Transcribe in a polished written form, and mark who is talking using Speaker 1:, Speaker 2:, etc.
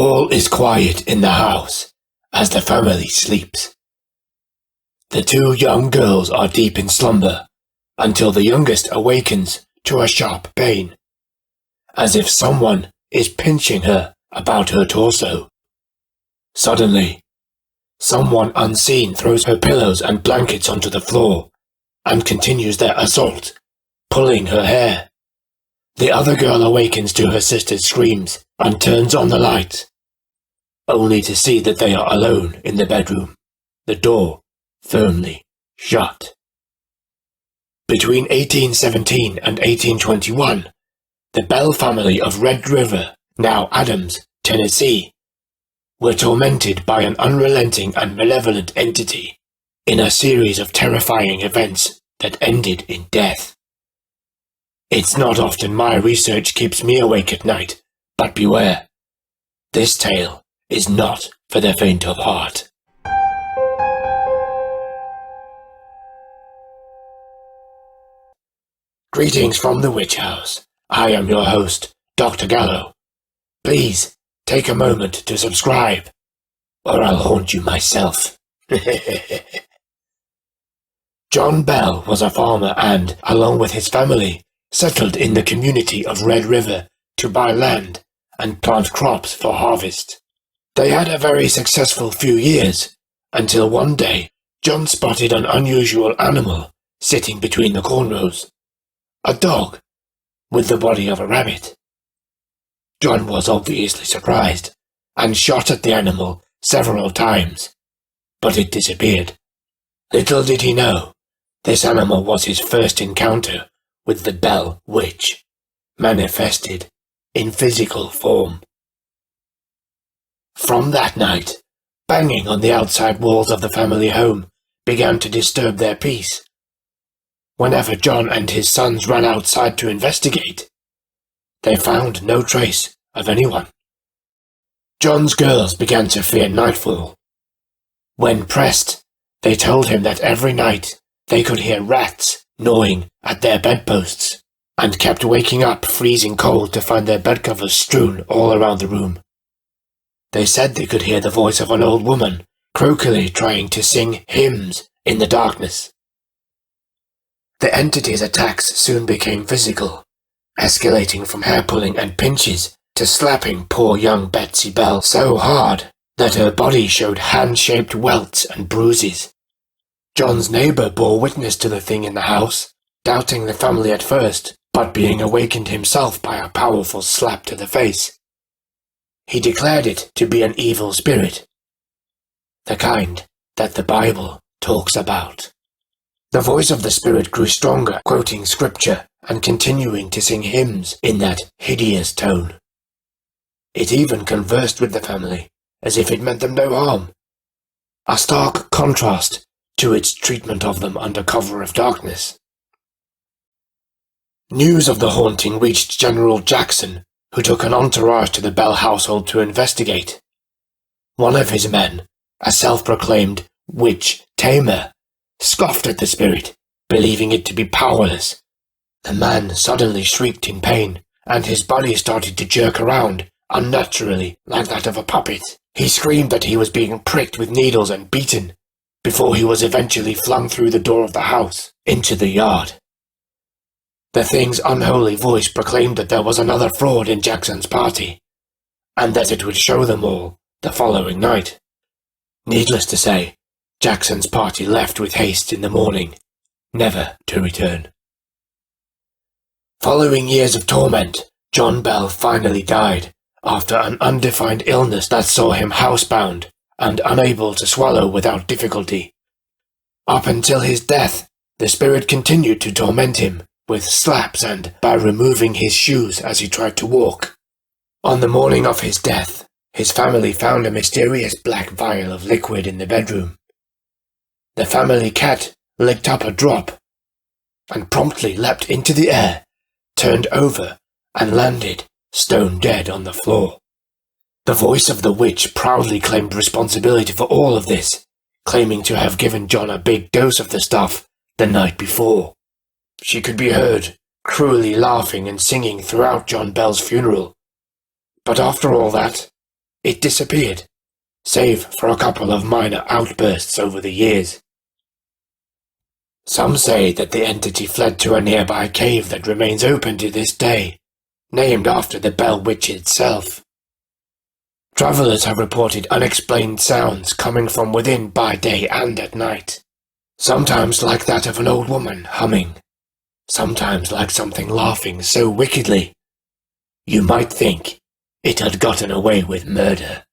Speaker 1: All is quiet in the house as the family sleeps. The two young girls are deep in slumber until the youngest awakens to a sharp pain, as if someone is pinching her about her torso. Suddenly, someone unseen throws her pillows and blankets onto the floor and continues their assault, pulling her hair. The other girl awakens to her sister's screams and turns on the light, only to see that they are alone in the bedroom, the door firmly shut. Between 1817 and 1821, the Bell family of Red River, now Adams, Tennessee, were tormented by an unrelenting and malevolent entity in a series of terrifying events that ended in death. It's not often my research keeps me awake at night, but beware. This tale is not for the faint of heart. Greetings from the Witch House. I am your host, Dr. Gallo. Please take a moment to subscribe, or I'll haunt you myself. John Bell was a farmer and, along with his family, settled in the community of Red River to buy land and plant crops for harvest. They had a very successful few years, until one day John spotted an unusual animal sitting between the corn rows. A dog, with the body of a rabbit. John was obviously surprised, and shot at the animal several times, but it disappeared. Little did he know, this animal was his first encounter with the Bell Witch, manifested in physical form. From that night, banging on the outside walls of the family home began to disturb their peace. Whenever John and his sons ran outside to investigate, they found no trace of anyone. John's girls began to fear nightfall. When pressed, they told him that every night they could hear rats gnawing at their bedposts, and kept waking up freezing cold to find their bedcovers strewn all around the room. They said they could hear the voice of an old woman croakily trying to sing hymns in the darkness. The entity's attacks soon became physical, escalating from hair-pulling and pinches to slapping poor young Betsy Bell so hard that her body showed hand-shaped welts and bruises. John's neighbor bore witness to the thing in the house, doubting the family at first, but being awakened himself by a powerful slap to the face. He declared it to be an evil spirit, the kind that the Bible talks about. The voice of the spirit grew stronger, quoting scripture and continuing to sing hymns in that hideous tone. It even conversed with the family, as if it meant them no harm. A stark contrast to its treatment of them under cover of darkness. News of the haunting reached General Jackson, who took an entourage to the Bell household to investigate. One of his men, a self-proclaimed witch tamer, scoffed at the spirit, believing it to be powerless. The man suddenly shrieked in pain, and his body started to jerk around, unnaturally, like that of a puppet. He screamed that he was being pricked with needles and beaten, before he was eventually flung through the door of the house, into the yard. The thing's unholy voice proclaimed that there was another fraud in Jackson's party, and that it would show them all the following night. Needless to say, Jackson's party left with haste in the morning, never to return. Following years of torment, John Bell finally died after an undefined illness that saw him housebound and unable to swallow without difficulty. Up until his death, the spirit continued to torment him with slaps and by removing his shoes as he tried to walk. On the morning of his death, his family found a mysterious black vial of liquid in the bedroom. The family cat licked up a drop and promptly leapt into the air, turned over, and landed stone dead on the floor. The voice of the witch proudly claimed responsibility for all of this, claiming to have given John a big dose of the stuff the night before. She could be heard cruelly laughing and singing throughout John Bell's funeral. But after all that, it disappeared, save for a couple of minor outbursts over the years. Some say that the entity fled to a nearby cave that remains open to this day, named after the Bell Witch itself. Travelers have reported unexplained sounds coming from within by day and at night, sometimes like that of an old woman humming, sometimes like something laughing so wickedly you might think it had gotten away with murder.